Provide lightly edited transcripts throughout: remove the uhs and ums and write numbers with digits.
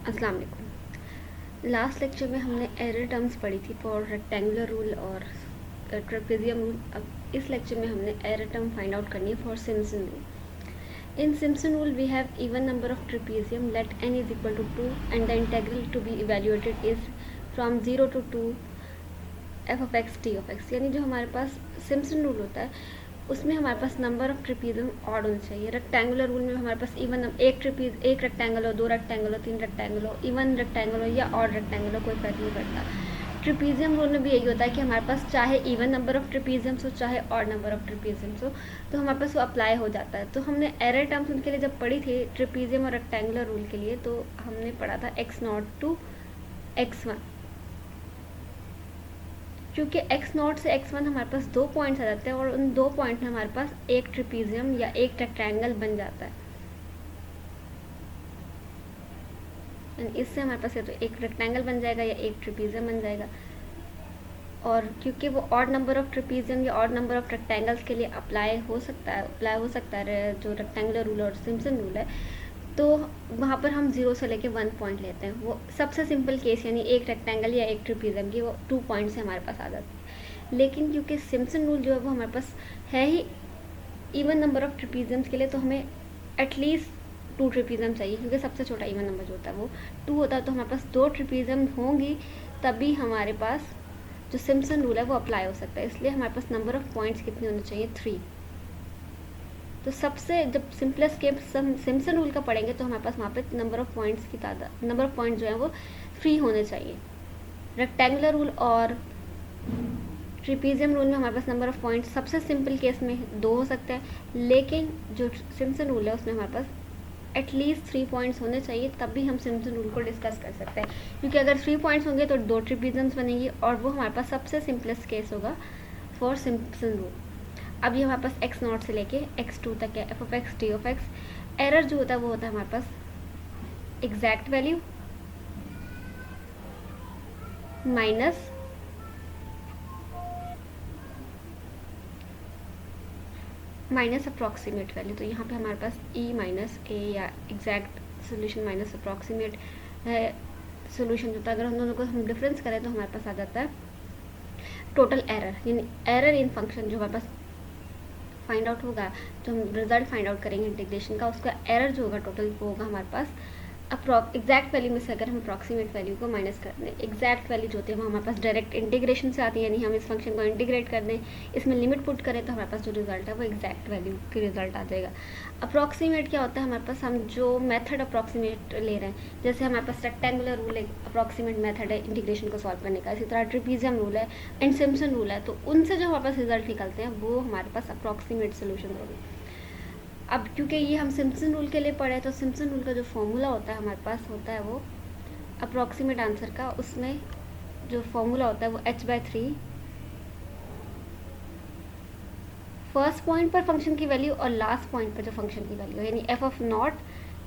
अस्सलाम वालेकुम। Last lecture में हमने एरर टर्म्स पढ़ी थी फॉर रेक्टेंगुलर रूल और ट्रेपेजियम रूल। अब इस लेक्चर में हमने एरर टर्म फाइंड आउट करनी है for Simpson rule. In Simpson rule we have even number of trapezium let n is equal to 2 and the integral to be evaluated is from 0 to 2 f of x t of x। यानी जो हमारे पास Simpson rule होता है उसमें हमारे पास number of trapezium odd होने चाहिए। Rectangular rule में हमारे पास इवन एक रेक्टेंगल हो, 2 रेक्टेंगल हो, 3 रेक्टेंगल हो, इवन रेक्टेंगल हो या ऑड रेक्टेंगल हो, कोई फर्क नहीं पड़ता। ट्रिपीजियम रूल में भी यही होता है कि हमारे पास चाहे इवन नंबर ऑफ ट्रिपीजियम्स हो चाहे ऑड नंबर ऑफ ट्रिपीजियम्स हो, तो हमारे पास वो अप्लाई हो जाता है। तो हमने एरर टर्म्स उनके लिए जब पढ़ी थी ट्रिपीजियम और रेक्टेंगुलर रूल के लिए, तो हमने पढ़ा था x0 to x1। क्योंकि x0 से x1 हमारे पास 2 पॉइंट्स आ जाते हैं और उन 2 पॉइंट में हमारे पास एक ट्रिपीजियम या एक रेक्टेंगल बन जाता है। इससे हमारे पास तो एक रेक्टेंगल बन जाएगा या एक ट्रिपीजियम बन जाएगा। और क्योंकि वो ऑड नंबर ऑफ ट्रिपीजियम या ऑड नंबर ऑफ रेक्टेंगल्स के लिए अप्लाई हो सकता है जो रेक्टेंगुलर रूल और सिम्पसन रूल है, तो वहाँ पर हम 0 से लेके 1 पॉइंट लेते हैं। वो सबसे सिंपल केस यानी एक रेक्टेंगल या एक ट्रिपीजियम की वो 2 पॉइंट से हमारे पास आ जाती है। लेकिन क्योंकि सिम्पसन रूल जो है वो हमारे पास है ही इवन नंबर ऑफ ट्रिपीजियम्स के लिए, तो हमें एटलीस्ट 2 ट्रिपीजियम चाहिए, क्योंकि सबसे छोटा इवन नंबर जो होता है वो 2 होता है। तो हमारे पास 2 ट्रिपीजियम होंगी तभी हमारे पास जो सिम्पसन रूल है वो अप्लाई हो सकता है। इसलिए हमारे पास नंबर ऑफ पॉइंट्स कितने होने चाहिए, 3। तो सबसे जब सिंपलेस्ट केस सिम्पसन रूल का पढ़ेंगे तो हमारे पास वहाँ पे नंबर ऑफ पॉइंट्स की तादाद, नंबर ऑफ पॉइंट जो है वो 3 होने चाहिए। रेक्टेंगुलर रूल और ट्रिपीजियम रूल में हमारे पास नंबर ऑफ पॉइंट्स सबसे सिंपल केस में 2 हो सकते हैं, लेकिन जो सिम्पसन रूल है उसमें हमारे पास एटलीस्ट 3 पॉइंट्स होने चाहिए, तब भी हम सिम्पसन रूल को डिस्कस कर सकते हैं। क्योंकि अगर 3 पॉइंट्स होंगे तो 2 ट्रिपीजियम्स बनेंगी और वो हमारे पास सबसे सिंपलेस्ट केस होगा फॉर सिम्पसन रूल। अब ये हमारे पास x0 से लेके x2 तक है f of x t of x। Error जो होता है वो होता है हमारे पास exact value minus approximate value. तो यहाँ पे हमारे पास e माइनस a या एग्जैक्ट सोल्यूशन माइनस अप्रॉक्सीमेट है सोल्यूशन जो होता है। अगर हम दोनों को हम डिफरेंस करें तो हमारे पास आ जाता है टोटल एरर, यानी एरर इन फंक्शन जो हमारे पास फाइंड आउट होगा, जो हम रिजल्ट फाइंड आउट करेंगे इंटीग्रेशन का, उसका एरर जो होगा टोटल वो होगा हमारे पास एग्जैक्ट वैल्यू में से अगर हम अप्रॉक्सीमेट वैल्यू को माइनस कर दें। एग्जैक्ट वैल्यू जो होती है वो हमारे पास डायरेक्ट इंटीग्रेशन से आती है, यानी हम इस फंक्शन को इंटीग्रेट कर दें, इसमें लिमिट पुट करें तो हमारे पास जो रिजल्ट है वो एग्जैक्ट वैल्यू की रिजल्ट आ जाएगा। अप्रॉक्सीमेट क्या होता है, हमारे पास हम जो मेथड अप्रॉक्सीमेट ले रहे हैं, जैसे हमारे पास रेक्टेंगुलर रूल एक अप्रॉक्सीमेट मेथड है इंटीग्रेशन को सॉल्व करने का, इसी तरह ट्रिपीजियम रूल है एंड सिम्पसन रूल है, तो उनसे जो हमारे पास रिजल्ट निकलते हैं वो हमारे पास अप्रॉक्सीमेट सोल्यूशन होगी। अब क्योंकि ये हम सिम्पसन रूल के लिए पढ़े, तो सिम्पसन रूल का जो फॉर्मूला होता है हमारे पास होता है वो अप्रॉक्सीमेट आंसर का, उसमें जो फॉर्मूला होता है वो h/3 फर्स्ट पॉइंट पर फंक्शन की वैल्यू और लास्ट पॉइंट पर जो फंक्शन की वैल्यू, यानी f of not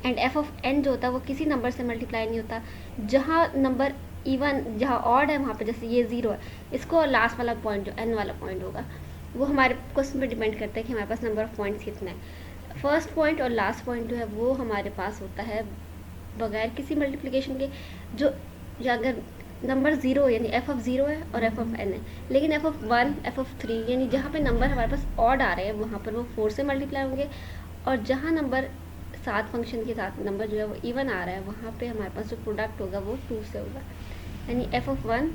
and f of n जो होता है वो किसी नंबर से मल्टीप्लाई नहीं होता। जहाँ नंबर इवन, जहाँ ऑड है वहाँ पे, जैसे ये 0 है, इसको और लास्ट वाला पॉइंट जो n वाला पॉइंट होगा वो हमारे क्वेश्चन पर डिपेंड करता है कि हमारे पास नंबर ऑफ पॉइंट्स कितने हैं। फर्स्ट पॉइंट और लास्ट पॉइंट जो है वो हमारे पास होता है बगैर किसी मल्टीप्लिकेशन के। जो अगर नंबर 0 यानी f of 0 है और f of n है, लेकिन f of 1, f of 3 यानी जहाँ पे नंबर हमारे पास ऑड आ रहे हैं वहाँ पर वो 4 से मल्टीप्लाई होंगे, और जहाँ नंबर साथ फंक्शन के साथ नंबर जो है वो इवन आ रहा है वहाँ पे हमारे पास जो प्रोडक्ट होगा वो 2 से होगा, यानी f of 1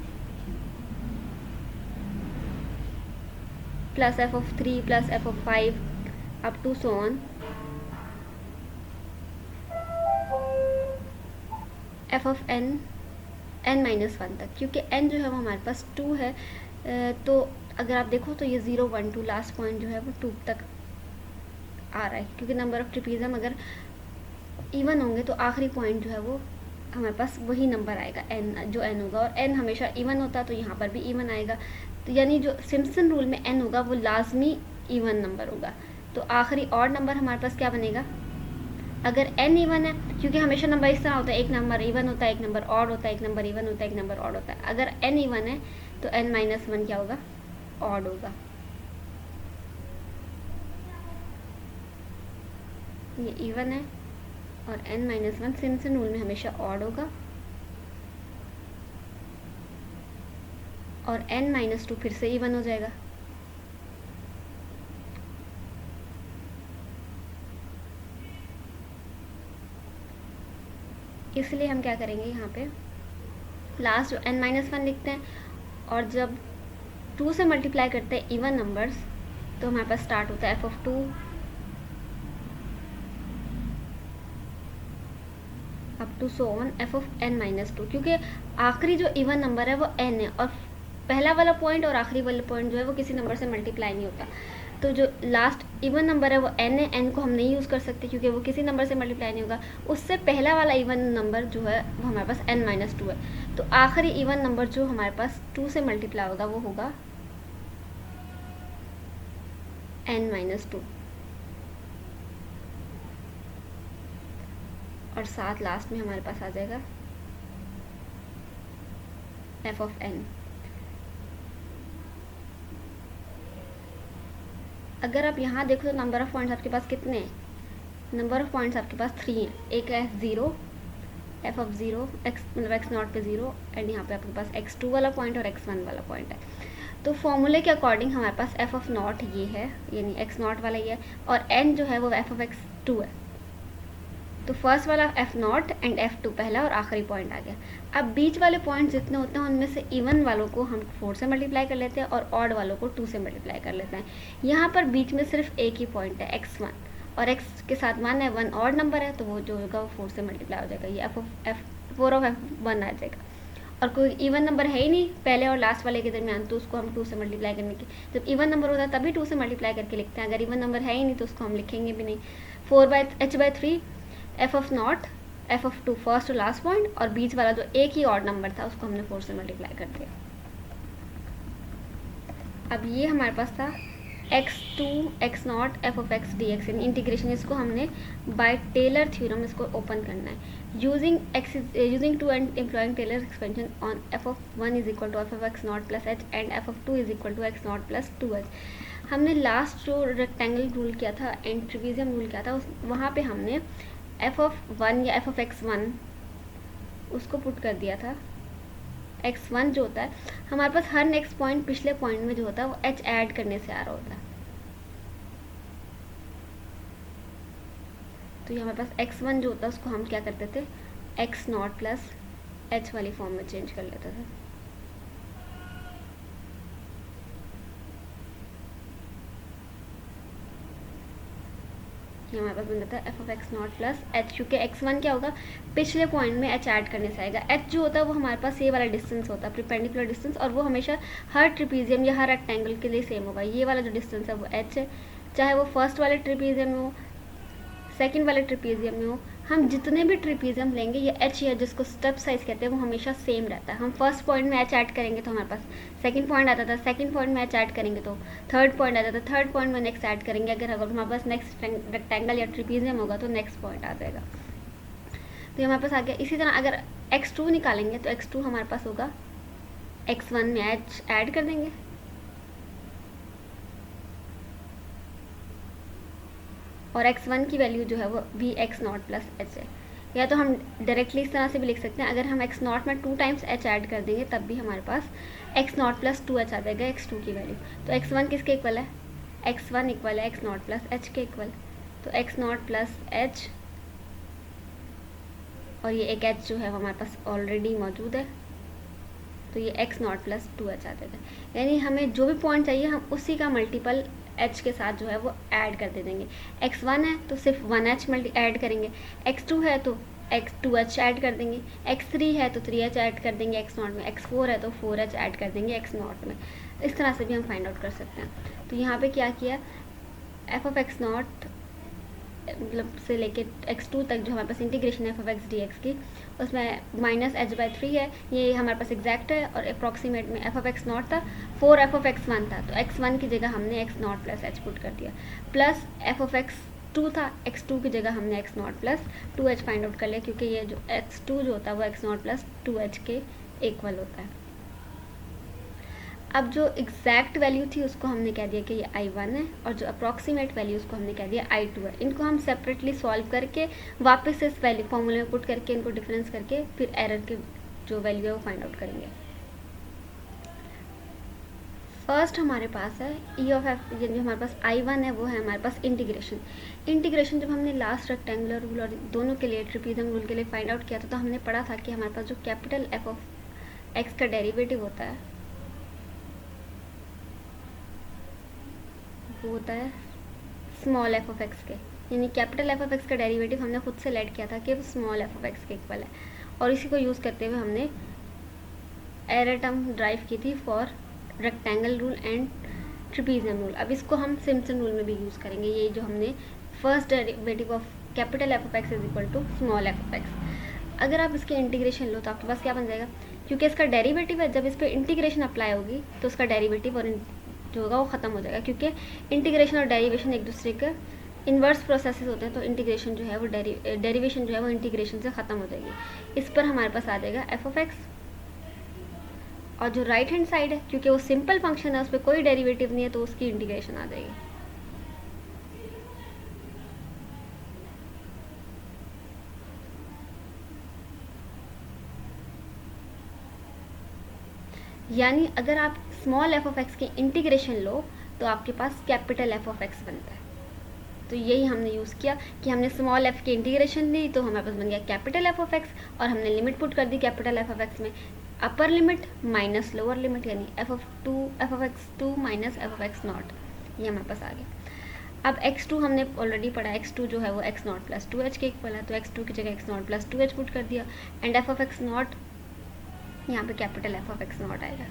plus f of 3 plus f of 5 up to so on f of n -1 तक। क्योंकि n जो है वो हमारे पास 2 है, तो अगर आप देखो तो ये 0 1 2 लास्ट पॉइंट जो है वो 2 तक आ रहा है, क्योंकि नंबर ऑफ ट्रिपीजियम अगर इवन होंगे तो आखिरी पॉइंट जो है वो हमारे पास वही नंबर आएगा n, जो n होगा, और n हमेशा इवन होता है तो यहाँ पर भी इवन आएगा। तो यानी जो सिम्पसन रूल में n होगा वो लाजमी इवन नंबर होगा। तो आखिरी ऑड नंबर हमारे पास क्या बनेगा, अगर n इवन है, क्योंकि हमेशा नंबर इस तरह होता है, एक नंबर इवन होता है, एक नंबर ऑड होता है, एक नंबर इवन होता है, एक नंबर ऑड होता है। अगर n इवन है तो n -1 क्या होगा, ऑड होगा। ये इवन है और n-1 सिम्पसन रूल में हमेशा ऑड होगा, और n-2 फिर से इवन हो जाएगा। इसलिए हम क्या करेंगे, यहाँ पे लास्ट जो n-1 लिखते हैं, और जब 2 से मल्टीप्लाई करते हैं इवन नंबर्स, तो हमारे पास स्टार्ट होता है f(2) up to so on f(n-2), क्योंकि आखिरी जो इवन नंबर है वो n है, और पहला वाला पॉइंट और आखिरी वाला पॉइंट जो है वो किसी नंबर से मल्टीप्लाई नहीं होता। तो जो लास्ट इवन नंबर है वो n है, n को हम नहीं यूज़ कर सकते क्योंकि वो किसी नंबर से मल्टीप्लाई नहीं होगा। उससे पहला वाला इवन नंबर जो है वो हमारे पास n-2 है। तो आखिरी इवन नंबर जो हमारे पास 2 से मल्टीप्लाई होगा वो होगा n-2, और साथ लास्ट में हमारे पास आ जाएगा f(n). अगर आप यहाँ देखो तो नंबर ऑफ पॉइंट्स आपके पास कितने हैं? नंबर ऑफ पॉइंट्स आपके पास 3 हैं। एक है f(0), f(0) x मतलब x0 पे 0, एंड यहाँ पे आपके पास x2 वाला पॉइंट और x1 वाला पॉइंट है। तो फॉर्मूले के अकॉर्डिंग हमारे पास f(0) ये है, यानी x0 वाला ये है, और n जो है वो f(x2) है। तो फर्स्ट वाला f0 एंड f2 पहला और आखिरी पॉइंट आ गया। अब बीच वाले पॉइंट जितने होते हैं उनमें से इवन वालों को हम 4 से मल्टीप्लाई कर लेते हैं और ऑड वालों को 2 से मल्टीप्लाई कर लेते हैं। यहाँ पर बीच में सिर्फ एक ही पॉइंट है x1, और x के साथ 1 है, 1 ऑड नंबर है, तो वो जो होगा वो 4 से मल्टीप्लाई हो जाएगा, ये f4 ऑफ f1 आ जाएगा। और कोई इवन नंबर है ही नहीं पहले और लास्ट वाले के दरमियान, तो उसको हम 2 से मल्टीप्लाई करने की, जब इवन नंबर होता है तभी 2 से मल्टीप्लाई करके लिखते हैं। अगर इवन नंबर है ही नहीं तो उसको हम लिखेंगे भी नहीं। 4/h/3 f(0), f(2) फर्स्ट और लास्ट पॉइंट, और बीच वाला जो एक ही ऑड नंबर था उसको हमने 4 से मल्टीप्लाई कर दिया। अब ये हमारे पास था x2 x0 f(x) dx, यानी इंटीग्रेशन। इसको हमने बाय टेलर थ्योरम इसको ओपन करना है using two and employing Taylor expansion on f(1) is equal to f(x0 plus h) and f(2) is equal to x0 plus 2h। हमने last जो rectangle rule किया था एंड ट्रेपेजियम रूल किया था वहाँ पे हमने f(1) या f(x1) उसको पुट कर दिया था। x1 जो होता है हमारे पास हर नेक्स्ट पॉइंट पिछले पॉइंट में जो होता है वो h ऐड करने से आ रहा होता है। तो ये हमारे पास x1 जो होता है उसको हम क्या करते थे, x0 प्लस h वाली फॉर्म में चेंज कर लेते थे। हमारे पास बन जाता है f(x0 प्लस h), क्योंकि x1 क्या होगा, पिछले पॉइंट में h ऐड करने से आएगा। h जो होता है वो हमारे पास ये वाला डिस्टेंस होता है, परपेंडिकुलर डिस्टेंस, और वो हमेशा हर ट्रिपीजियम या हर रेक्टेंगल के लिए सेम होगा। ये वाला जो डिस्टेंस है वो h है, चाहे वो फर्स्ट वाले ट्रिपीजियम में हो, सेकेंड वाले ट्रिपीजियम में हो। हम जितने भी ट्रिपीजियम लेंगे ये h या जिसको स्टेप साइज कहते हैं वो हमेशा सेम रहता है। हम फर्स्ट पॉइंट में h ऐड करेंगे तो हमारे पास सेकंड पॉइंट आता था, सेकंड पॉइंट में h ऐड करेंगे तो थर्ड पॉइंट आता था, थर्ड पॉइंट में नेक्स्ट ऐड करेंगे। अगर हमारे पास नेक्स्ट रेक्टेंगल या ट्रिपीजियम होगा तो नेक्स्ट पॉइंट आ जाएगा। तो हमारे पास आ गया। इसी तरह अगर x2 निकालेंगे तो x2 हमारे पास होगा, x1 में h ऐड कर देंगे, और x1 की वैल्यू जो है वो भी x0 प्लस h है। या तो हम डायरेक्टली इस तरह से भी लिख सकते हैं, अगर हम x0 में 2 टाइम्स h ऐड कर देंगे तब भी हमारे पास x0 प्लस 2h आ जाएगा x2 की वैल्यू। तो x1 किसके इक्वल है, x1 इक्वल है x0 प्लस h के इक्वल। तो x0 प्लस h, और ये एक h जो है वो हमारे पास ऑलरेडी मौजूद है, तो ये x0 प्लस 2h आ जाएगा। यानी हमें जो भी पॉइंट चाहिए हम उसी का मल्टीपल h के साथ जो है वो ऐड कर दे देंगे। x1 है तो सिर्फ 1h ऐड करेंगे, x2 है तो x2h ऐड कर देंगे, x3 है तो 3h ऐड कर देंगे x0 में, x4 है तो 4h ऐड कर देंगे x0 में। इस तरह से भी हम फाइंड आउट कर सकते हैं। तो यहाँ पे क्या किया, f(x0) मतलब से लेके x2 तक जो हमारे पास इंटीग्रेशन है f(x) dx की, उसमें -h/3 है, ये हमारे पास एग्जैक्ट है, और अप्रॉक्सीमेट में f(x0) था, 4 f(x1) था, तो x1 की जगह हमने x0 प्लस h पुट कर दिया, प्लस f(x2) था, x2 की जगह हमने x0 plus 2h find out कर लिया, क्योंकि ये जो x2 जो होता है वो x0 प्लस 2h के इक्वल होता है। अब जो एग्जैक्ट वैल्यू थी उसको हमने कह दिया कि ये I1 है, और जो अप्रॉक्सीमेट वैल्यू उसको हमने कह दिया I2 है। इनको हम सेपरेटली सॉल्व करके वापस इस वैल्यू फॉर्मूले में पुट करके इनको डिफरेंस करके फिर एरर के जो वैल्यू है वो फाइंड आउट करेंगे। फर्स्ट हमारे पास है ई ऑफ एफ, जो हमारे पास I1 है वो है हमारे पास इंटीग्रेशन जब हमने लास्ट रेक्टेंगुलर रूल और दोनों के लिए ट्रिपीजियम रूल के लिए फाइंड आउट किया था तो हमने पढ़ा था कि हमारे पास जो कैपिटल एफ ऑफ एक्स का डेरिवेटिव होता है वो होता है स्मॉल एफ ऑफ एक्स के, यानी कैपिटल एफ ऑफ एक्स का डेरिवेटिव हमने खुद से लेट किया था कि वो स्मॉल एफ ऑफ एक्स के इक्वल है, और इसी को यूज़ करते हुए हमने एरर टर्म ड्राइव की थी for rectangle rule and trapezium rule. अब इसको हम सिम्पसन रूल में भी यूज़ करेंगे, ये जो हमने first derivative of capital F of x is equal to small f of x. अगर आप इसके इंटीग्रेशन लो तो आपके पास क्या बन जाएगा, क्योंकि इसका डेरिवेटिव है, जब इस पर इंटीग्रेशन अप्लाई होगी तो उसका डेरिवेटिव और जो होगा वो ख़त्म हो जाएगा, क्योंकि इंटीग्रेशन और डेरिवेशन एक दूसरे के इन्वर्स प्रोसेसेस होते हैं, तो इंटीग्रेशन जो है वो डेरिवेशन जो है वो इंटीग्रेशन से ख़त्म हो जाएगी। इस पर हमारे पास आ जाएगा एफ ऑफ एक्स, और जो राइट हैंड साइड है क्योंकि वो सिंपल फंक्शन है उस पर कोई डेरिवेटिव नहीं है तो उसकी इंटीग्रेशन आ जाएगी। यानी अगर आप स्मॉल एफ ऑफ एक्स की इंटीग्रेशन लो तो आपके पास कैपिटल एफ ऑफ एक्स बनता है। तो यही हमने यूज़ किया कि हमने स्मॉल एफ की इंटीग्रेशन ली तो हमारे पास बन गया कैपिटल एफ ऑफ एक्स, और हमने लिमिट पुट कर दी कैपिटल एफ ऑफ एक्स में upper limit minus lower limit, यानी F of X two minus F of X naught, ये हमारे पास आ गया। अब x2 हमने ऑलरेडी पढ़ा, x2 जो है वो x नॉट प्लस 2h के इक्वल है, तो x2 की जगह x not plus 2h put कर दिया, and F of X naught यहाँ पे capital F of X naught आएगा,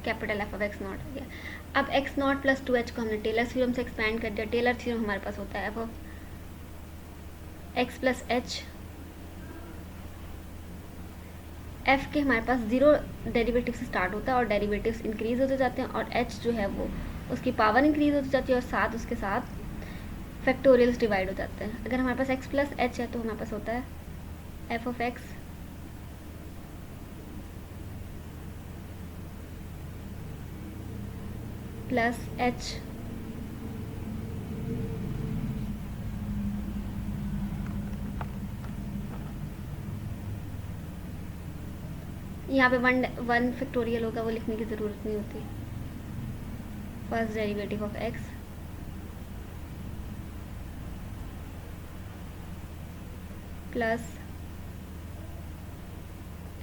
capital F of X naught आ गया। अब x नॉट प्लस 2h को हमने टेलर थ्योरम से एक्सपेंड कर दिया। टेलर थ्योरम हमारे पास होता है F of x plus H, F के हमारे पास जीरो डेरिवेटिव से स्टार्ट होता है और डेरिवेटिव्स इंक्रीज होते जाते हैं, और एच जो है वो उसकी पावर इंक्रीज होती जाती है और साथ उसके साथ फैक्टोरियल्स डिवाइड हो जाते हैं। अगर हमारे पास एक्स प्लस एच है तो हमारे पास होता है F of x plus H यहाँ पे वन फैक्टोरियल होगा, वो लिखने की ज़रूरत नहीं होती। First derivative of x plus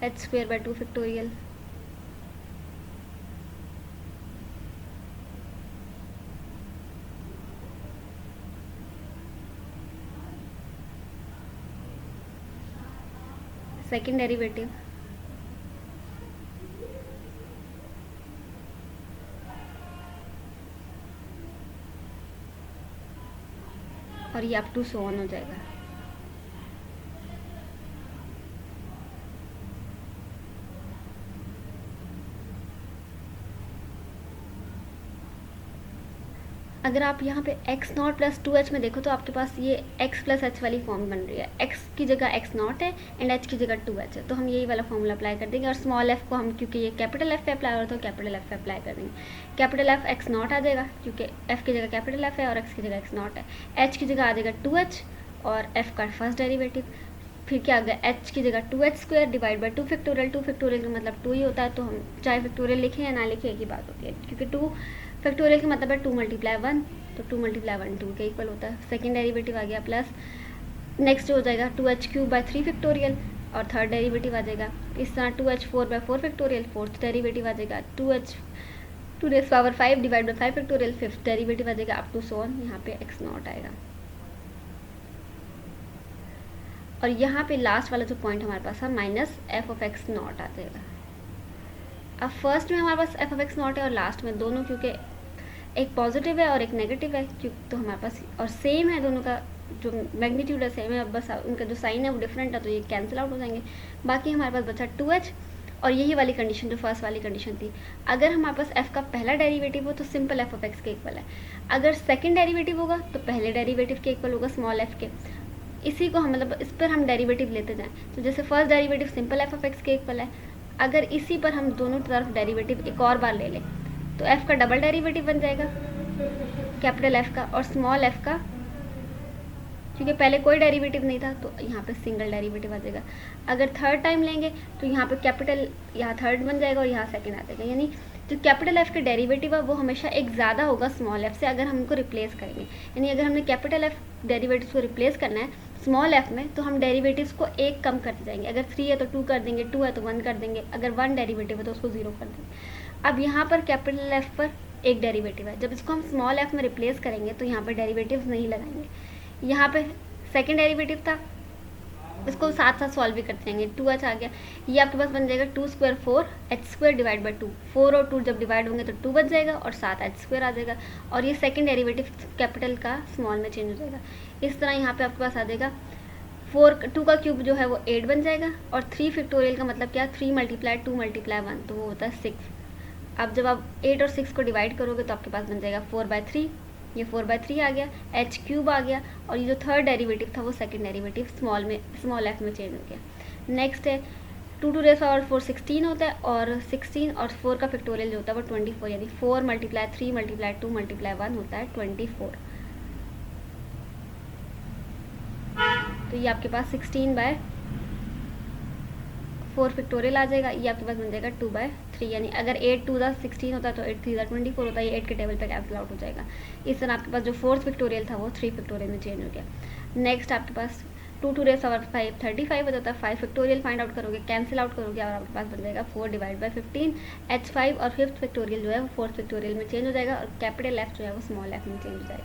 H square by 2 factorial second derivative और ये अप टू सो ऑन हो जाएगा। अगर आप यहाँ पे x नॉट प्लस 2h में देखो तो आपके पास ये x प्लस एच वाली फॉर्म बन रही है, x की जगह x नॉट है एंड h की जगह 2h है, तो हम यही वाला फॉर्मूला अप्लाई कर देंगे, और स्मॉल f को हम क्योंकि ये कैपिटल f पे अप्लाई हो रहा है तो कैपिटल f पे अप्लाई कर देंगे। कैपिटल f x नॉट आ जाएगा क्योंकि f की जगह कैपिटल f है और x की जगह x नॉट है, h की जगह आ जाएगा 2h और f का फर्स्ट डेरिवेटिव, फिर क्या आ गया h की जगह 2h square divide by 2 factorial, 2 factorial का मतलब 2 ही होता है, तो हम चाहे फैक्टोरियल लिखें या ना लिखें एक ही बात होती है, क्योंकि 2 फैक्टोरियल का मतलब है 2 मल्टीप्लाई 1, तो 2 मल्टीप्लाई 1 2 के इक्वल होता है। सेकेंड डेरिवेटिव आ गया प्लस नेक्स्ट हो जाएगा 2h क्यूब बाई 3 फैक्टोरियल, और थर्ड डेरिवेटिव आ जाएगा इस तरह 2h 4 by 4 factorial, fourth derivative आ जाएगा 2h 2 raise power 5 divide by 5 factorial, fifth derivative आ जाएगा अप टू सो ऑन, यहाँ पे x नॉट आएगा। और यहाँ पे लास्ट वाला जो पॉइंट हमारे पास है minus F of X naught आ जाएगा। अब फर्स्ट में हमारे पास एफ ऑफ एक्स नॉट है और लास्ट में दोनों, क्योंकि एक पॉजिटिव है और एक नेगेटिव है, तो हमारे पास और सेम है दोनों का जो मैग्नीट्यूड है सेम है, बस उनका जो साइन है वो डिफरेंट है, तो ये कैंसिल आउट हो जाएंगे। बाकी हमारे पास बचा 2h, और यही वाली कंडीशन जो फर्स्ट वाली कंडीशन थी, अगर हमारे पास f का पहला डेरिवेटिव हो तो सिंपल एफ ऑफ एक्स के इक्वल है, अगर सेकंड डेरिवेटिव होगा तो पहले डेरिवेटिव के इक्वल होगा स्मॉल f के। इसी को हम मतलब इस पर हम डेरिवेटिव लेते जाएं, तो जैसे first derivative simple F of x के इक्वल है, अगर इसी पर हम दोनों तरफ डेरिवेटिव एक और बार ले लें तो एफ का डबल डेरिवेटिव बन जाएगा कैपिटल एफ का, और स्मॉल एफ का क्योंकि पहले कोई डेरिवेटिव नहीं था तो यहाँ पे सिंगल डेरिवेटिव आ जाएगा। अगर थर्ड टाइम लेंगे तो यहाँ पे कैपिटल यहाँ थर्ड बन जाएगा और यहाँ सेकंड आ जाएगा, यानी जो कैपिटल एफ के डेरिवेटिव है वो हमेशा एक ज़्यादा होगा स्मॉल एफ से अगर हम उनको रिप्लेस करेंगे। यानी अगर हमने कैपिटल एफ डेरिवेटिव को रिप्लेस करना है स्मॉल एफ में तो हम डेरिवेटिव्स को एक कम करते जाएंगे। अगर 3 है तो 2 कर देंगे, 2 है तो 1 कर देंगे, अगर 1 डेरिवेटिव है तो उसको 0 कर देंगे। अब यहाँ पर कैपिटल एफ पर एक डेरिवेटिव है, जब इसको हम स्मॉल एफ में रिप्लेस करेंगे तो यहाँ पर डेरिवेटिव्स नहीं लगाएंगे। यहाँ पे सेकेंड डेरिवेटिव था, इसको साथ साथ सॉल्व भी करते जाएंगे। 2h आ गया, ये आपके पास बन जाएगा 2 स्क्वायर 4h² डिवाइड बाई 2। 4 और 2 जब डिवाइड होंगे तो 2 बच जाएगा और 7h² आ जाएगा, और ये सेकंड डेरिवेटिव कैपिटल का स्मॉल में चेंज हो जाएगा। इस तरह यहाँ पे आपके पास आ जाएगा 2 का क्यूब जो है वो 8 बन जाएगा, और 3 फैक्टोरियल का मतलब क्या, 3 मल्टीप्लाई 2 मल्टीप्लाई 1 तो वो होता है 6। अब जब आप 8 और 6 को डिवाइड करोगे तो आपके पास बन जाएगा 4/3, ये 4/3 आ गया, h³ आ गया, और ये जो थर्ड डेरिवेटिव था वो सेकंड डेरिवेटिव स्मॉल एफ में चेंज हो गया। नेक्स्ट है 2 to the power 4 16 होता है, और 16 और 4 का फैक्टोरियल जो होता है वो 24, यानी 4 मल्टीप्लाई 3 मल्टीप्लाई 2 मल्टीप्लाई 1 होता है 24। तो ये आपके पास 16/4 फैक्टोरियल आ जाएगा, ये आपके पास बन जाएगा 2/3, यानी अगर 8 2 16 होता है तो 8 3 24 होता है, ये 8 के टेबल पे कैंसिल आउट हो जाएगा। इस तरह आपके पास जो फोर्थ फैक्टोरियल था वो 3 फैक्टोरियल में चेंज हो गया। नेक्स्ट आपके पास 2 to the power 5 35 हो जाता है, 5 फैक्टोरियल फाइंड आउट करोगे, कैंसिल आउट करोगे, और आपके पास बन जाएगा 4 डिवाइड बाई 15। h5 और फिफ्थ फैक्टोरियल जो है वो फोर्थ फैक्टोरियल में चेंज हो जाएगा, और कैपिटल एफ जो है वो स्मॉल एफ में चेंज हो जाएगा।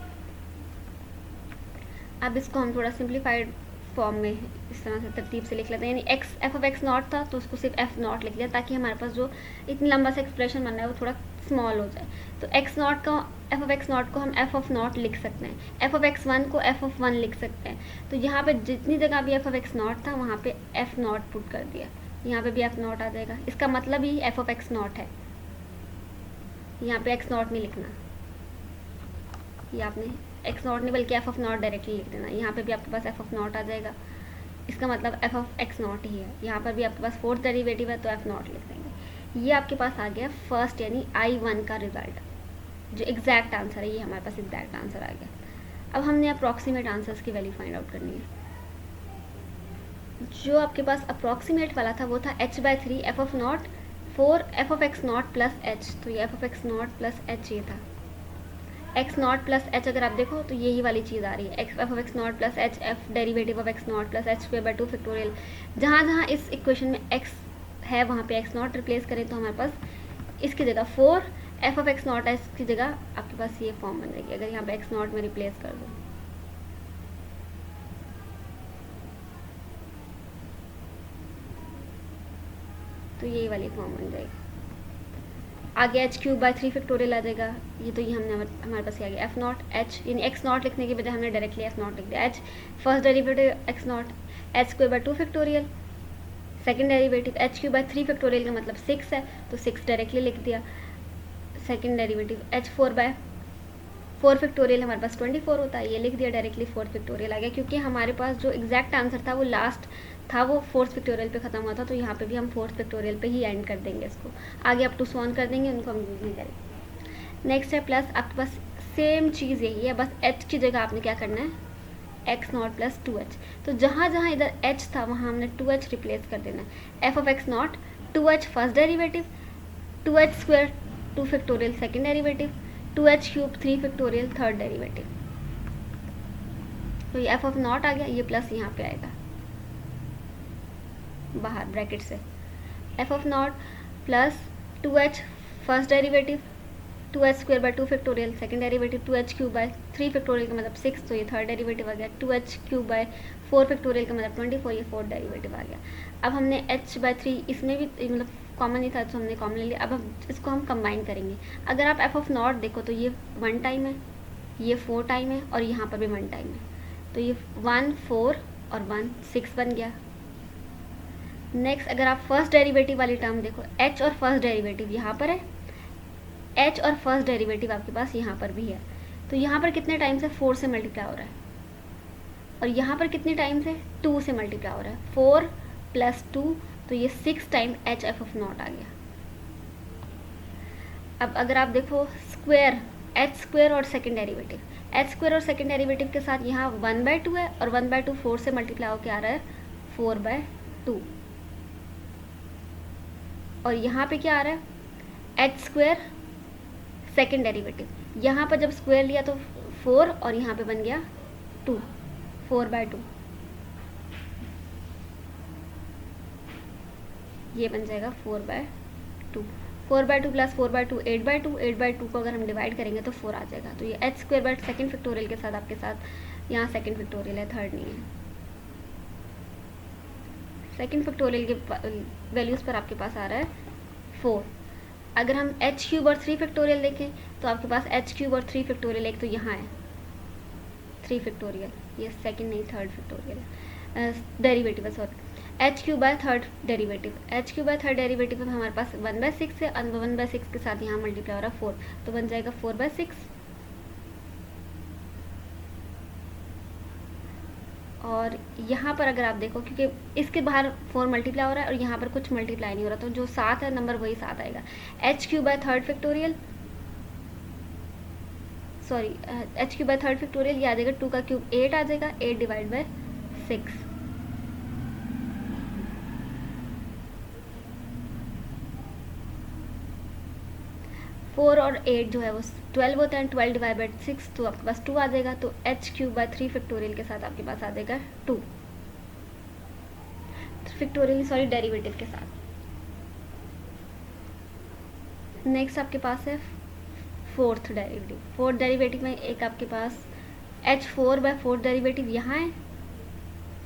अब इसको हम थोड़ा सिंप्लीफाइड फॉर्म में इस तरह से तरतीब से लिख लेते हैं, यानी x F of X not था तो उसको सिर्फ एफ नॉट लिख दिया, ताकि हमारे पास जो इतनी लंबा सा एक्सप्रेशन बन रहा है वो थोड़ा स्मॉल हो जाए। तो एक्स नॉट का एफ ऑफ एक्स नॉट को हम एफ ऑफ नॉट लिख सकते हैं, एफ ऑफ एक्स 1 को एफ ऑफ 1 लिख सकते हैं। तो यहाँ पे जितनी जगह भी एफ ऑफ एक्स नॉट था वहाँ पे एफ नॉट पुट कर दिया, यहाँ पे भी एफ नॉट आ जाएगा, इसका मतलब ही एफ ऑफ एक्स नॉट है, यहाँ पे एक्स नॉट नहीं लिखना, ये आपने एक्स नॉट नहीं बल्कि एफ ऑफ नॉट डायरेक्टली लिख देना। यहाँ पे भी आपके पास एफ ऑफ नॉट आ जाएगा, इसका मतलब एफ ऑफ एक्स नॉट ही है। यहाँ पर भी आपके पास फोर्थ डेरिवेटिव है तो एफ नॉट लिख देंगे। ये आपके पास आ गया फर्स्ट यानी I1 का रिजल्ट, जो एग्जैक्ट आंसर है, ये हमारे पास एग्जैक्ट आंसर आ गया। अब हमने अप्रॉक्सीमेट आंसर्स की वैल्यू फाइंड आउट करनी है। जो आपके पास अप्रॉक्सीमेट वाला था वो था h/3 F of not 4 F of X not plus H, तो ये F of X not plus H ये था। एक्स नॉट प्लस एच अगर आप देखो तो यही वाली चीज़ आ रही है, F of X not plus H, F derivative of X not plus h²/2 factorial. जहाँ जहाँ इस इक्वेशन में एक्स है वहाँ पे एक्स नॉट रिप्लेस करें तो हमारे पास इसकी जगह 4 एफ ऑफ एक्स नॉट है, इसकी जगह आपके पास ये फॉर्म बन जाएगी। अगर यहाँ पे एक्स नॉट में रिप्लेस कर दो तो यही वाली फॉर्म बन जाएगी। आगे h³/3 फैक्टोरियल आ जाएगा, ये तो ये हमने हमारे पास आ गया एफ नॉट एच, यानी एक्स नॉट लिखने की बजाय हमने डायरेक्टली एफ नॉट लिख दिया। H first derivative x not h²/2 factorial, second derivative h³/3 factorial का मतलब 6 है तो 6 डायरेक्टली लिख दिया। सेकेंड डेरिवेटिव h4/4 फैक्टोरियल हमारे पास 24 होता है, ये लिख दिया डायरेक्टली, 4 फैक्टोरियल आ गया, क्योंकि हमारे पास जो एग्जैक्ट आंसर था वो लास्ट था, वो 4th फैक्टोरियल पे ख़त्म हुआ था, तो यहाँ पे भी हम 4th फैक्टोरियल पे ही एंड कर देंगे इसको, आगे अप टू सॉन कर देंगे, उनको हम यूज़ नहीं करेंगे। नेक्स्ट है प्लस, आपके पास सेम चीज़ यही है, बस h की जगह आपने क्या करना है एक्स नॉट प्लस 2h, तो जहाँ जहाँ इधर h था वहाँ हमने 2h रिप्लेस कर देना है। F of X not 2h first derivative, 2h² 2 factorial second derivative, 2h³ 3 factorial third derivative, तो ये एफ ऑफ नॉट आ गया, ये प्लस यहाँ पे आएगा बाहर ब्रैकेट से, F of not plus 2h first derivative, 2h²/2 factorial second derivative, 2h³/3 factorial का मतलब 6, तो ये थर्ड डेरिवेटिव आ गया। 2h³/4 फैक्टोरियल का मतलब 24, ये फोर्थ डेरिवेटिव आ गया। अब हमने h/3 इसमें भी मतलब कॉमन ही था तो हमने कॉमन ले लिया। अब हम इसको हम कंबाइन करेंगे। अगर आप एफ ऑफ नॉट देखो तो ये 1 टाइम है, ये 4 टाइम है, और यहाँ पर भी 1 टाइम है, तो ये 1 4 और 1 6 बन गया। नेक्स्ट अगर आप फर्स्ट डेरिवेटिव वाली टर्म देखो, h और फर्स्ट डेरिवेटिव यहाँ पर है, h और फर्स्ट डेरिवेटिव आपके पास यहाँ पर भी है, तो यहाँ पर कितने टाइम से 4 से मल्टीप्लाई हो रहा है, और यहाँ पर कितने टाइम से 2 से मल्टीप्लाई हो रहा है। 4 + 2 तो ये 6 time H F of naught आ गया। अब अगर आप देखो स्क्वायर, एच स्क्वायर और सेकेंड डेरिवेटिव, एच स्क्वायर और सेकेंड डेरिवेटिव के साथ यहाँ 1/2 है और 1/2 4 से मल्टीप्लाई होकर आ रहा है 4/2, और यहाँ पे क्या आ रहा है एच स्क्वायर सेकेंड डेरिवेटिव, यहाँ पर जब स्क्वायर लिया तो 4 और यहाँ पे बन गया 2, 4/2, ये बन जाएगा 4/2, 4/2 प्लस 4/2 8/2, 8/2 को अगर हम डिवाइड करेंगे तो 4 आ जाएगा। तो ये H square by second factorial के साथ आपके साथ यहाँ सेकेंड फैक्टोरियल है, थर्ड नहीं है। सेकेंड फैक्टोरियल के वैल्यूज़ पर आपके पास आ रहा है 4। अगर हम एच क्यूब और 3 फैक्टोरियल देखें तो आपके पास एच क्यूब और 3 फैक्टोरियल एक तो यहाँ है 3 फैक्टोरियल, ये सेकेंड नहीं थर्ड फैक्टोरियल डेरिवेटिव है, sorry, H cube by third derivative, H cube by third derivative में हमारे पास 1/6 है, 1/6 के साथ यहाँ मल्टीप्लाई हो रहा है 4, तो बन जाएगा 4/6। और यहाँ पर अगर आप देखो क्योंकि इसके बाहर 4 मल्टीप्लाई हो रहा है और यहाँ पर कुछ मल्टीप्लाई नहीं हो रहा, तो जो 7 है नंबर वही 7 आएगा। H cube by third factorial, sorry H cube by third factorial, ये आ जाएगा 2 का क्यूब 8 आ जाएगा, 8 डिवाइड बाय 6, फोर और 8 जो है वो 12 होता है, 12 डिवाइड बाई 6 तो आपके पास 2 आ जाएगा। तो एच क्यूब बाय 3 फैक्टोरियल के साथ आपके पास आ जाएगा 2 फैक्टोरियल, सॉरी डेरिवेटिव के साथ। नेक्स्ट आपके पास है फोर्थ डेरिवेटिव। फोर्थ डेरिवेटिव में एक आपके पास h4 बाय फोर्थ डेरिवेटिव यहाँ है,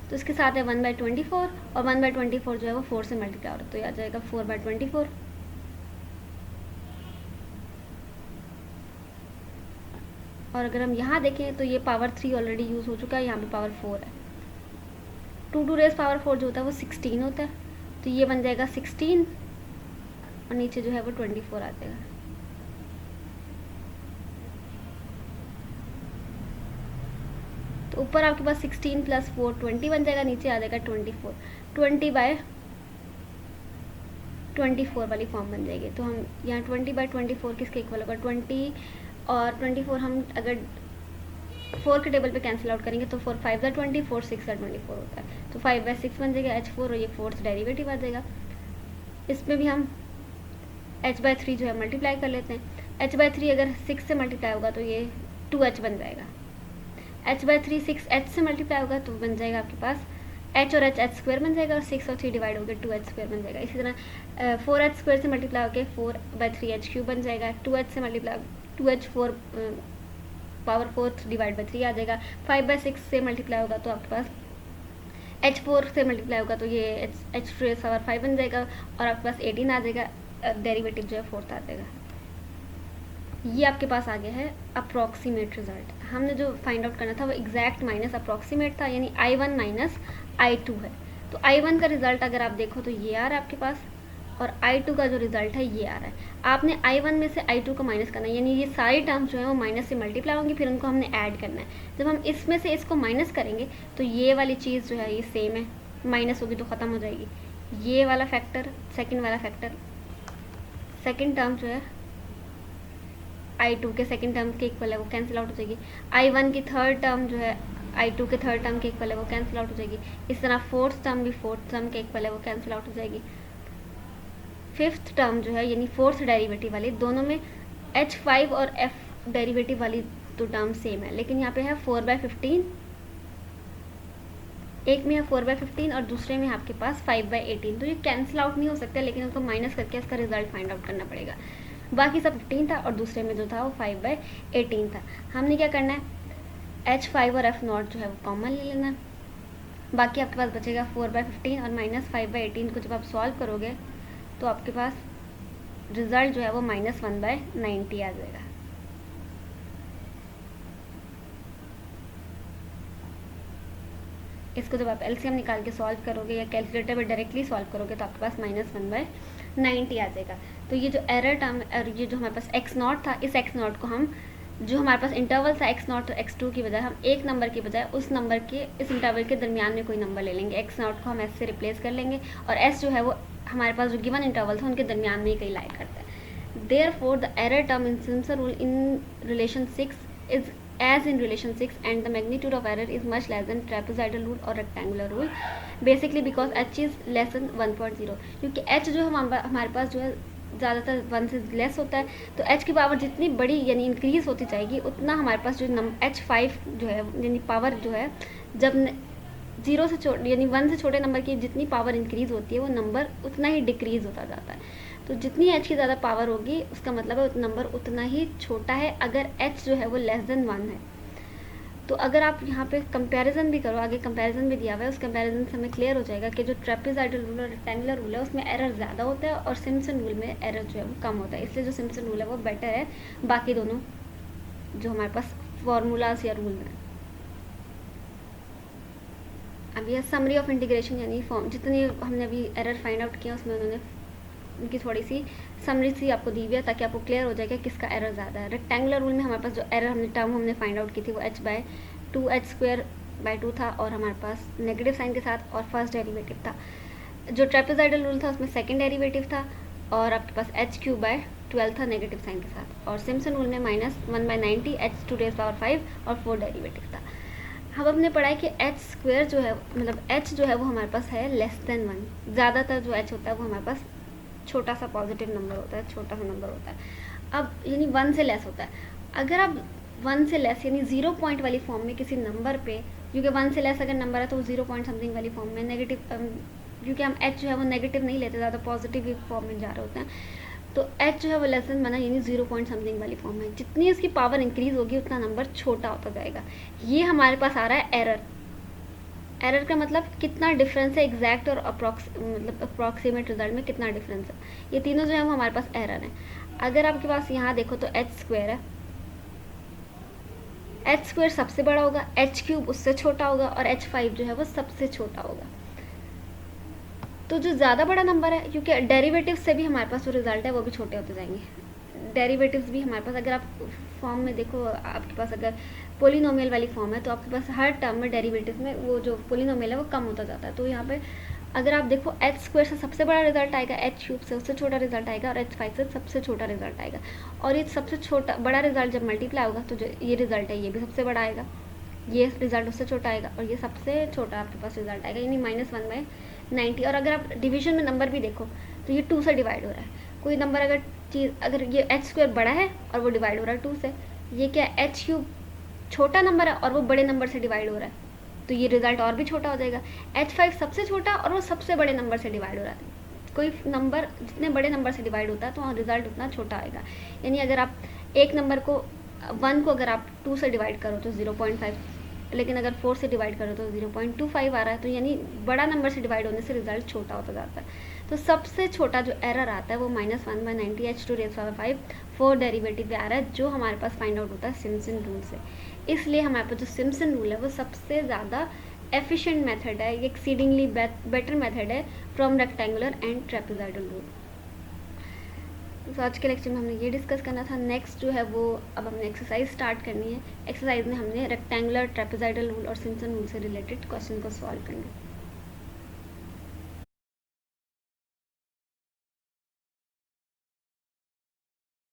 तो इसके साथ है 1/24 और 1/24 जो है वो 4 से मल्टीप्लाई हो रहा है, तो ये आ जाएगा 4/24। और अगर हम यहाँ देखें तो ये पावर 3 ऑलरेडी यूज़ हो चुका है, यहाँ पे पावर 4 है। 2 टू रेस पावर 4 जो होता है वो 16 होता है, तो ये बन जाएगा 16 और नीचे जो है वो 24 आ जाएगा। तो ऊपर आपके पास 16 प्लस 4 20 बन जाएगा, नीचे आ जाएगा 24, 20/24 वाली फॉर्म बन जाएगी। तो हम यहाँ 20/24 किसके इक्वल होगा, 20 और 24 हम अगर 4 के टेबल पे कैंसिल आउट करेंगे तो 4 5 20, 4 6 24 होता है, तो 5/6 बन जाएगा h4 और ये फोर्थ डेरिवेटिव आ जाएगा। इसमें भी हम h/3 जो है मल्टीप्लाई कर लेते हैं। h/3 अगर 6 से मल्टीप्लाई होगा तो ये 2h बन जाएगा। h/3 6h से मल्टीप्लाई होगा तो बन जाएगा आपके पास h और h स्क्वायर बन जाएगा, और 6 और 3 डिवाइड होकर 2h स्क्वायर बन जाएगा। इसी तरह 4h स्क्वायर से मल्टीप्लाई होकर 4/3 h³ बन जाएगा। 2h से multiply 2h 4 power 4 divide by 3 आ जाएगा। 5/6 से मल्टीप्लाई होगा तो आपके पास h4 से मल्टीप्लाई होगा तो ये h पावर 5 बन जाएगा और आपके पास 18 आ जाएगा, डेरिवेटिव जो है फोर्थ आ जाएगा। ये आपके पास आ गया है अप्रॉक्सीमेट रिजल्ट। हमने जो फाइंड आउट करना था वो एग्जैक्ट माइनस अप्रॉक्सीमेट था, यानी I1 माइनस I2 है। तो I1 का रिजल्ट अगर आप देखो तो ये आ रहा है आपके पास, और I2 का जो रिजल्ट है ये आ रहा है। आपने I1 में से I2 को माइनस करना है, यानी ये सारी टर्म्स जो है वो माइनस से मल्टीप्लाई होंगी, फिर उनको हमने ऐड करना है। जब हम इसमें से इसको माइनस करेंगे तो ये वाली चीज़ जो है ये सेम है, माइनस होगी तो ख़त्म हो जाएगी। ये वाला फैक्टर, सेकेंड वाला फैक्टर, सेकेंड टर्म जो है I2 के सेकेंड टर्म के इक्वल है वो कैंसिल आउट हो जाएगी। I1 की थर्ड टर्म जो है I2 के थर्ड टर्म के इक्वल है वो कैंसिल आउट हो जाएगी। इस तरह फोर्थ टर्म भी फोर्थ टर्म के इक्वल है वो कैंसिल आउट हो जाएगी। फिफ्थ टर्म जो है यानी फोर्थ डेरिवेटिव वाली, दोनों में h5 और f डेरिवेटिव वाली तो टर्म सेम है, लेकिन यहाँ पे है 4/15, एक में है 4/15 और दूसरे में आपके पास 5/18, तो ये कैंसिल आउट नहीं हो सकता, लेकिन उसको माइनस करके इसका रिजल्ट फाइंड आउट करना पड़ेगा। बाकी सब 15 था और दूसरे में जो था वो 5/18 था। हमने क्या करना है, h5 और f0 जो है वो कॉमन ले लेना है। बाकी आपके पास बचेगा 4/15 और माइनस 5/18 को जब आप सॉल्व करोगे तो आपके पास रिजल्ट जो है वो -1/90 आ जाएगा। इसको जब आप एलसीएम निकाल के सॉल्व करोगे या कैलकुलेटर में डायरेक्टली सॉल्व करोगे तो आपके पास -1/90 आ जाएगा। तो ये जो एरर टर्म और ये जो हमारे पास x0 था, इस x0 को हम जो हमारे पास इंटरवल था x0 और x2 की बजाय हम एक नंबर की बजाय उस नंबर के इस इंटरवल के दरमियान में कोई नंबर ले लेंगे। x0 को हम s से रिप्लेस कर लेंगे और s जो है वो हमारे पास जो गिवन इंटरवल था उनके दरमियान में ही कहीं लाई करता है। Therefore the error term in Simpson rule in relation 6 is as in relation 6 and the magnitude of error is much less than trapezoidal rule or rectangular rule basically because h is less than 1.0, क्योंकि h जो हमारे पास जो है ज़्यादातर 1 से less होता है, तो h की पावर जितनी बड़ी यानी इंक्रीज़ होती जाएगी उतना हमारे पास जो h5 जो है यानी पावर जो है जब 0 से छोटे यानी 1 से छोटे नंबर की जितनी पावर इंक्रीज़ होती है वो नंबर उतना ही डिक्रीज़ होता जाता है। तो जितनी h की ज़्यादा पावर होगी उसका मतलब है नंबर उतना ही छोटा है अगर h जो है वो लेस देन 1 है। तो अगर आप यहाँ पे कंपैरिजन भी करो, आगे कंपैरिजन भी दिया हुआ है, उस कंपैरिजन से हमें क्लियर हो जाएगा कि जो ट्रेपेजॉइडल रूल और रेक्टेंगुलर रूल है उसमें एरर ज़्यादा होता है और सिम्पसन रूल में एरर जो है वो कम होता है। इसलिए जो सिम्पसन रूल है वो बेटर है बाकी दोनों जो हमारे पास फॉर्मूलाज या रूल हैं। अब यह समरी ऑफ इंटीग्रेशन यानी फॉर्म जितनी हमने अभी एरर फाइंड आउट किया उसमें उन्होंने उनकी थोड़ी सी समरी सी आपको दी हुई है ताकि आपको क्लियर हो जाए कि किसका एरर ज़्यादा है। रेक्टेंगुलर रूल में हमारे पास जो एरर टर्म हमने फाइंड आउट की थी वो h/2h² था और हमारे पास नेगेटिव साइन के साथ और फर्स्ट डेरिवेटिव था। जो ट्रेपेजॉइडल रूल था उसमें सेकंड डेरिवेटिव था और आपके पास h³/12 था नेगेटिव साइन के साथ, और सिम्पसन रूल में -1/90 h⁵ और 4 डेरिवेटिव था। हम हमने पढ़ा है कि h² जो है मतलब h जो है वो हमारे पास है लेस देन 1। ज़्यादातर जो h होता है वो हमारे पास छोटा सा पॉजिटिव नंबर होता है, छोटा सा नंबर होता है। अब यानी 1 से लेस होता है। अगर आप 1 से लेस यानी 0 पॉइंट वाली फॉर्म में किसी नंबर पे, क्योंकि 1 से लेस अगर नंबर है तो वो 0 पॉइंट समथिंग वाली फॉर्म में नेगेटिव, क्योंकि हम h जो है वो नेगेटिव नहीं लेते, ज़्यादा पॉजिटिव फॉर्म में जा रहे होते हैं, तो h जो है वो लेस देन बना यानी 0 पॉइंट समथिंग वाली फॉर्म में। जितनी उसकी पावर इंक्रीज होगी उतना नंबर छोटा होता जाएगा। ये हमारे पास आ रहा है एरर। एरर का मतलब कितना डिफरेंस है एग्जैक्ट और मतलब अप्रॉक्सीमेट रिजल्ट में कितना डिफरेंस है। ये तीनों जो है वो हमारे पास एरर है। अगर आपके पास यहाँ देखो तो h² है, h² सबसे बड़ा होगा, h³ उससे छोटा होगा और h5 जो है वो सबसे छोटा होगा। तो जो ज़्यादा बड़ा नंबर है, क्योंकि डेरिवेटिव से भी हमारे पास जो रिजल्ट है वो भी छोटे होते जाएंगे। डेरिवेटिव्स भी हमारे पास, अगर आप फॉर्म में देखो आपके पास अगर पोलिनोमियल वाली फॉर्म है तो आपके पास हर टर्म में डेरिवेटिव में वो जो पोलिनोमियल है वो कम होता जाता है। तो यहाँ पे अगर आप देखो h² से सबसे बड़ा रिजल्ट आएगा, h³ से उससे छोटा रिजल्ट आएगा और h5 से सबसे छोटा रिजल्ट आएगा। और ये सबसे छोटा बड़ा रिजल्ट जब मल्टीप्लाई होगा तो जो ये रिजल्ट है ये भी सबसे बड़ा आएगा, ये रिजल्ट उससे छोटा आएगा और ये सबसे छोटा आपके पास रिजल्ट आएगा यानी -1/90। और अगर आप डिवीजन में नंबर भी देखो तो ये 2 से डिवाइड हो रहा है। कोई नंबर अगर ये h² बड़ा है और वो डिवाइड हो रहा है 2 से, ये क्या h³ छोटा नंबर है और वो बड़े नंबर से डिवाइड हो रहा है, तो ये रिजल्ट और भी छोटा हो जाएगा। h5 सबसे छोटा और वो सबसे बड़े नंबर से डिवाइड हो रहा है। कोई नंबर जितने बड़े नंबर से डिवाइड होता है तो रिजल्ट उतना छोटा आएगा। यानी अगर आप एक नंबर को 1 को अगर आप 2 से डिवाइड करो तो 0.5, लेकिन अगर 4 से डिवाइड करो तो 0.25 आ रहा है। तो यानी बड़ा नंबर से डिवाइड होने से रिजल्ट छोटा होता जाता है। तो सबसे छोटा जो एरर आता है वो -1/90 h⁵ 4 डेरिवेटिव पे आ रहा है, जो हमारे पास फाइंड आउट होता है सिम्पसन रूल से। इसलिए हमारे पास जो सिम्पसन रूल है वो सबसे ज़्यादा एफिशिएंट मेथड है, एक्सीडिंगली बेटर मेथड है from rectangular and trapezoidal rule. तो आज के लेक्चर में हमने ये डिस्कस करना था। नेक्स्ट जो है वो अब हमने एक्सरसाइज स्टार्ट करनी है। एक्सरसाइज में हमने रेक्टेंगुलर, ट्रेपेजॉइडल रूल और सिम्पसन रूल से रिलेटेड क्वेश्चन को सॉल्व करना है।